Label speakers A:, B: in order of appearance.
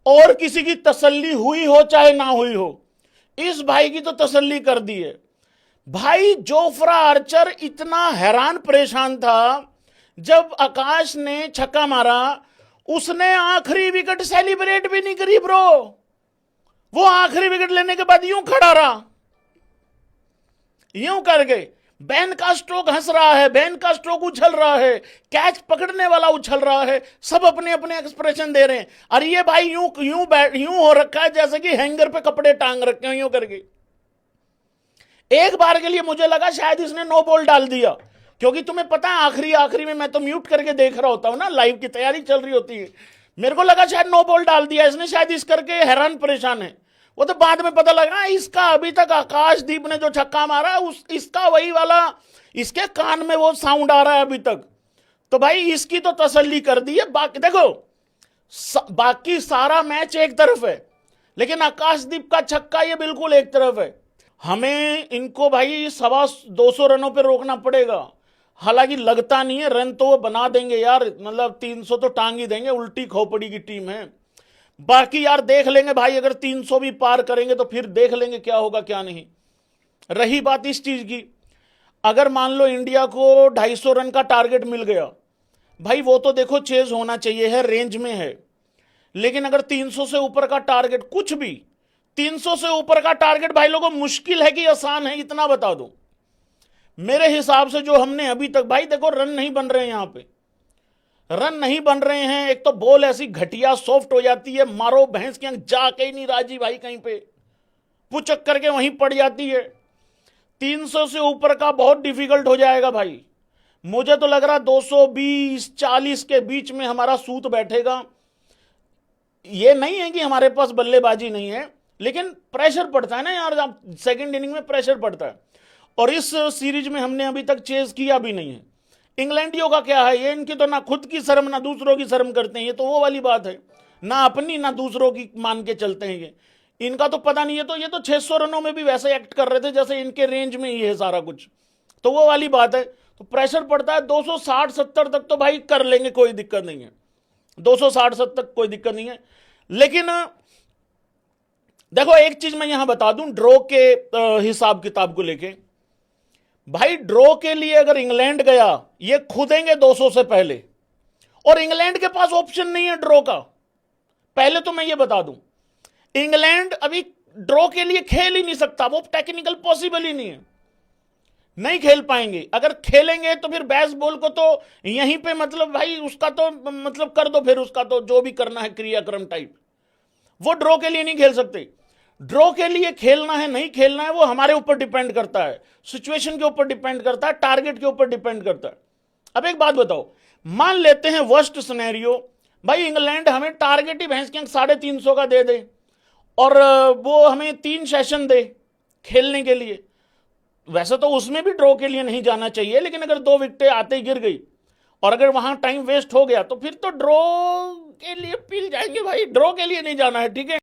A: और किसी की तसल्ली हुई हो चाहे ना हुई हो, इस भाई की तो तसल्ली कर दी है। भाई जोफ्रा आर्चर इतना हैरान परेशान था जब आकाश ने छक्का मारा, उसने आखिरी विकेट सेलिब्रेट भी नहीं करी ब्रो। वो आखिरी विकेट लेने के बाद यूं खड़ा रहा, यूं कर गए। बैन का स्ट्रोक हंस रहा है, बैन का स्ट्रोक उछल रहा है, कैच पकड़ने वाला उछल रहा है, सब अपने अपने एक्सप्रेशन दे रहे हैं। और ये भाई यूं यूं यूं हो रखा है जैसे कि हैंगर पे कपड़े टांग रखे हो, यूं करके। एक बार के लिए मुझे लगा शायद इसने नो बॉल डाल दिया, क्योंकि तुम्हें पता है आखिरी आखिरी में मैं तो म्यूट करके देख रहा होता हूं ना, लाइव की तैयारी चल रही होती है। मेरे को लगा शायद नो बॉल डाल दिया इसने, शायद इस करके हैरान परेशान है। वो तो बाद में पता लगा इसका अभी तक आकाशदीप ने जो छक्का मारा इसका वही वाला, इसके कान में वो साउंड आ रहा है अभी तक। तो भाई इसकी तो तसल्ली कर दी है। बाकी देखो, बाकी सारा मैच एक तरफ है, लेकिन आकाशदीप का छक्का ये बिल्कुल एक तरफ है। हमें इनको भाई 250 रनों पे रोकना पड़ेगा। हालांकि लगता नहीं है, रन तो वो बना देंगे यार, मतलब 300 तो टांग ही देंगे, उल्टी खोपड़ी की टीम है। बाकी यार देख लेंगे भाई, अगर 300 भी पार करेंगे तो फिर देख लेंगे क्या होगा क्या नहीं। रही बात इस चीज की, अगर मान लो इंडिया को 250 रन का टारगेट मिल गया, भाई वो तो देखो चेज होना चाहिए है, रेंज में है। लेकिन अगर 300 से ऊपर का टारगेट, कुछ भी 300 से ऊपर का टारगेट भाई लोगों मुश्किल है कि आसान है, इतना बता दो। मेरे हिसाब से जो हमने अभी तक, भाई देखो रन नहीं बन रहे हैं, यहां पे रन नहीं बन रहे हैं। एक तो बॉल ऐसी घटिया सॉफ्ट हो जाती है, मारो भैंस की आंख जाके ही नहीं राजी भाई, कहीं पे पुचक करके वहीं पड़ जाती है। 300 से ऊपर का बहुत डिफिकल्ट हो जाएगा भाई। मुझे तो लग रहा 220-40 के बीच में हमारा सूत बैठेगा। ये नहीं है कि हमारे पास बल्लेबाजी नहीं है, लेकिन प्रेशर पड़ता है ना यार, आप सेकंड इनिंग में प्रेशर पड़ता है। और इस सीरीज में हमने अभी तक चेज किया भी नहीं है। इंग्लैंडियों का क्या है, ये इनकी तो ना खुद की शर्म ना दूसरों की शर्म करते हैं, ये तो वो वाली बात है, ना अपनी ना दूसरों की मान के चलते हैं ये। इनका तो पता नहीं है, तो ये तो 600 रनों में भी वैसे एक्ट कर रहे थे जैसे इनके रेंज में ही है सारा कुछ, तो वो वाली बात है। तो प्रेशर पड़ता है। 260-70 तक तो भाई कर लेंगे, कोई दिक्कत नहीं है, 260-70 तक कोई दिक्कत नहीं है। लेकिन देखो एक चीज मैं यहां बता दूं, ड्रॉ के हिसाब किताब को लेके, भाई ड्रॉ के लिए अगर इंग्लैंड गया, ये खुदेंगे 200 से पहले, और इंग्लैंड के पास ऑप्शन नहीं है ड्रॉ का। पहले तो मैं ये बता दूं, इंग्लैंड अभी ड्रॉ के लिए खेल ही नहीं सकता, वो टेक्निकल पॉसिबल ही नहीं है, नहीं खेल पाएंगे। अगर खेलेंगे तो फिर बेसबॉल को तो यहीं पे मतलब भाई उसका तो मतलब कर दो, फिर उसका तो जो भी करना है क्रियाक्रम टाइप, वो ड्रॉ के लिए नहीं खेल सकते। ड्रॉ के लिए खेलना है नहीं खेलना है वो हमारे ऊपर डिपेंड करता है, सिचुएशन के ऊपर डिपेंड करता है, टारगेट के ऊपर डिपेंड करता है। अब एक बात बताओ, मान लेते हैं वर्स्ट सिनेरियो, भाई इंग्लैंड हमें टारगेट ही भैंस के 350 का दे दे, और वो हमें 3 सेशन दे खेलने के लिए। वैसे तो उसमें भी ड्रॉ के लिए नहीं जाना चाहिए, लेकिन अगर 2 विकेटें आते ही गिर गई और अगर वहां टाइम वेस्ट हो गया तो फिर तो ड्रॉ के लिए पील जाएंगे भाई, ड्रॉ के लिए नहीं जाना है, ठीक है।